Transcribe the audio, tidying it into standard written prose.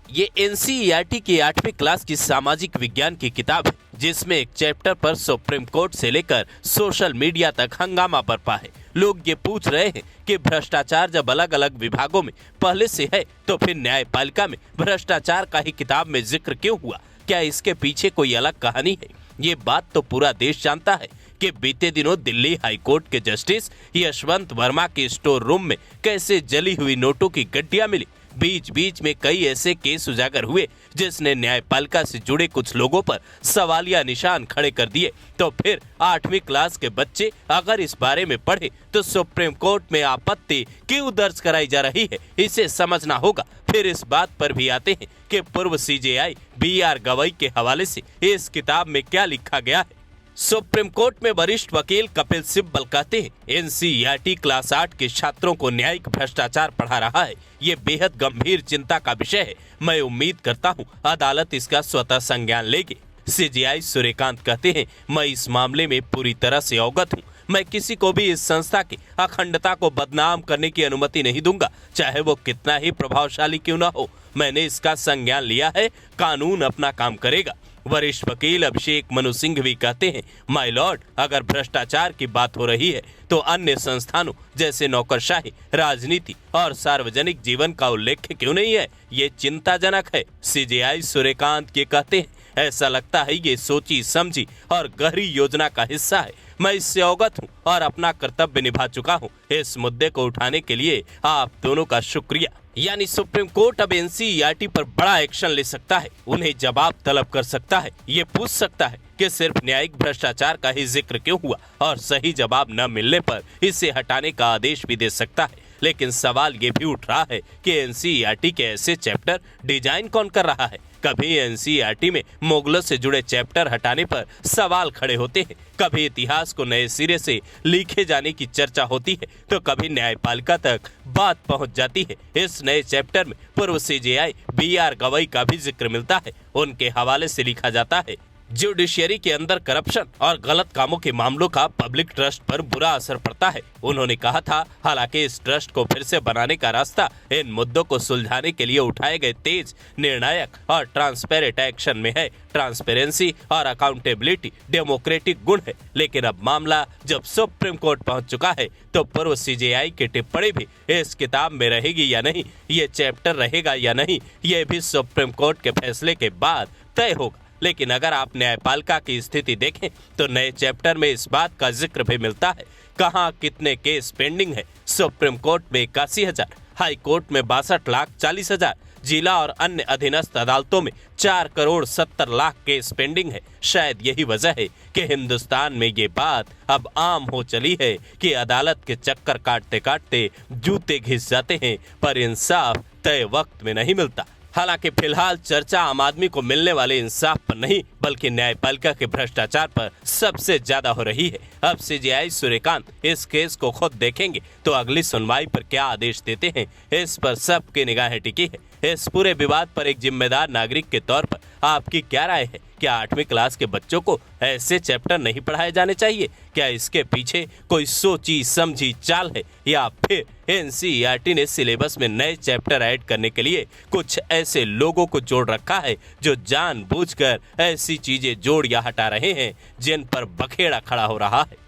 ये एनसीईआरटी की 8वीं क्लास की सामाजिक विज्ञान की किताब है, जिसमें एक चैप्टर पर सुप्रीम कोर्ट से लेकर सोशल मीडिया तक हंगामा बरपा है। लोग ये पूछ रहे हैं कि भ्रष्टाचार जब अलग अलग विभागों में पहले से है तो फिर न्यायपालिका में भ्रष्टाचार का ही किताब में जिक्र क्यों हुआ? क्या इसके पीछे कोई अलग कहानी है? ये बात तो पूरा देश जानता है कि बीते दिनों दिल्ली हाई कोर्ट के जस्टिस यशवंत वर्मा के स्टोर रूम में कैसे जली हुई नोटों की गड्डियां मिली। बीच बीच में कई ऐसे केस उजागर हुए जिसने न्यायपालिका से जुड़े कुछ लोगों पर सवालिया निशान खड़े कर दिए। तो फिर 8वीं क्लास के बच्चे अगर इस बारे में पढ़े तो सुप्रीम कोर्ट में आपत्ति क्यों दर्ज कराई जा रही है, इसे समझना होगा। फिर इस बात पर भी आते हैं कि पूर्व सीजेआई BR गवई के हवाले से इस किताब में क्या लिखा गया है। सुप्रीम कोर्ट में वरिष्ठ वकील कपिल सिब्बल कहते हैं, एनसीईआरटी क्लास 8 के छात्रों को न्यायिक भ्रष्टाचार पढ़ा रहा है। ये बेहद गंभीर चिंता का विषय है। मैं उम्मीद करता हूँ अदालत इसका स्वतः संज्ञान लेगी। सीजेआई सूर्यकांत कहते हैं, मैं इस मामले में पूरी तरह से अवगत हूँ। मैं किसी को भी इस संस्था की अखंडता को बदनाम करने की अनुमति नहीं दूंगा, चाहे वो कितना ही प्रभावशाली क्यों ना हो। मैंने इसका संज्ञान लिया है, कानून अपना काम करेगा। वरिष्ठ वकील अभिषेक मनु सिंघवी कहते हैं, माय लॉर्ड, अगर भ्रष्टाचार की बात हो रही है तो अन्य संस्थानों जैसे नौकरशाही, राजनीति और सार्वजनिक जीवन का उल्लेख क्यों नहीं है? ये चिंताजनक है। सीजेआई सूर्यकांत के कहते हैं, ऐसा लगता है ये सोची समझी और गहरी योजना का हिस्सा है। मैं इससे अवगत हूँ और अपना कर्तव्य निभा चुका हूँ। इस मुद्दे को उठाने के लिए आप दोनों का शुक्रिया। यानी सुप्रीम कोर्ट अब एनसीईआरटी पर बड़ा एक्शन ले सकता है, उन्हें जवाब तलब कर सकता है। ये पूछ सकता है कि सिर्फ न्यायिक भ्रष्टाचार का ही जिक्र क्यों हुआ और सही जवाब न मिलने पर इसे हटाने का आदेश भी दे सकता है। लेकिन सवाल ये भी उठ रहा है कि एनसीईआरटी के ऐसे चैप्टर डिजाइन कौन कर रहा है? कभी एनसीईआरटी में मुगलों से जुड़े चैप्टर हटाने पर सवाल खड़े होते हैं, कभी इतिहास को नए सिरे से लिखे जाने की चर्चा होती है, तो कभी न्यायपालिका तक बात पहुंच जाती है। इस नए चैप्टर में पूर्व सीजेआई BR गवई का भी जिक्र मिलता है। उनके हवाले से लिखा जाता है, जुडिशियरी के अंदर करप्शन और गलत कामों के मामलों का पब्लिक ट्रस्ट पर बुरा असर पड़ता है। उन्होंने कहा था, हालांकि इस ट्रस्ट को फिर से बनाने का रास्ता इन मुद्दों को सुलझाने के लिए उठाए गए तेज, निर्णायक और ट्रांसपेरेंट एक्शन में है। ट्रांसपेरेंसी और अकाउंटेबिलिटी डेमोक्रेटिक गुण है। लेकिन अब मामला जब सुप्रीम कोर्ट पहुंच चुका है तो पूर्व सीजेआई की टिप्पणी भी इस किताब में रहेगी या नहीं, ये चैप्टर रहेगा या नहीं, ये भी सुप्रीम कोर्ट के फैसले के बाद तय होगा। लेकिन अगर आप न्यायपालिका की स्थिति देखें तो नए चैप्टर में इस बात का जिक्र भी मिलता है, कहां कितने केस पेंडिंग है। सुप्रीम कोर्ट में 81,000, हाई कोर्ट में 62,40,000, जिला और अन्य अधीनस्थ अदालतों में 4,70,00,000 केस पेंडिंग है। शायद यही वजह है कि हिंदुस्तान में ये बात अब आम हो चली है कि अदालत के चक्कर काटते काटते जूते घिस जाते हैं, पर इंसाफ तय वक्त में नहीं मिलता। हालांकि फिलहाल चर्चा आम आदमी को मिलने वाले इंसाफ पर नहीं बल्कि न्यायपालिका के भ्रष्टाचार पर सबसे ज्यादा हो रही है। अब सीजेआई सूर्यकांत इस केस को खुद देखेंगे तो अगली सुनवाई पर क्या आदेश देते हैं, इस पर सबकी निगाहें टिकी है। इस पूरे विवाद पर एक जिम्मेदार नागरिक के तौर पर आपकी क्या राय है? क्या 8वीं क्लास के बच्चों को ऐसे चैप्टर नहीं पढ़ाए जाने चाहिए? क्या इसके पीछे कोई सोची समझी चाल है या फिर एनसीईआरटी ने सिलेबस में नए चैप्टर ऐड करने के लिए कुछ ऐसे लोगों को जोड़ रखा है जो जानबूझकर ऐसी चीजें जोड़ या हटा रहे हैं जिन पर बखेड़ा खड़ा हो रहा है?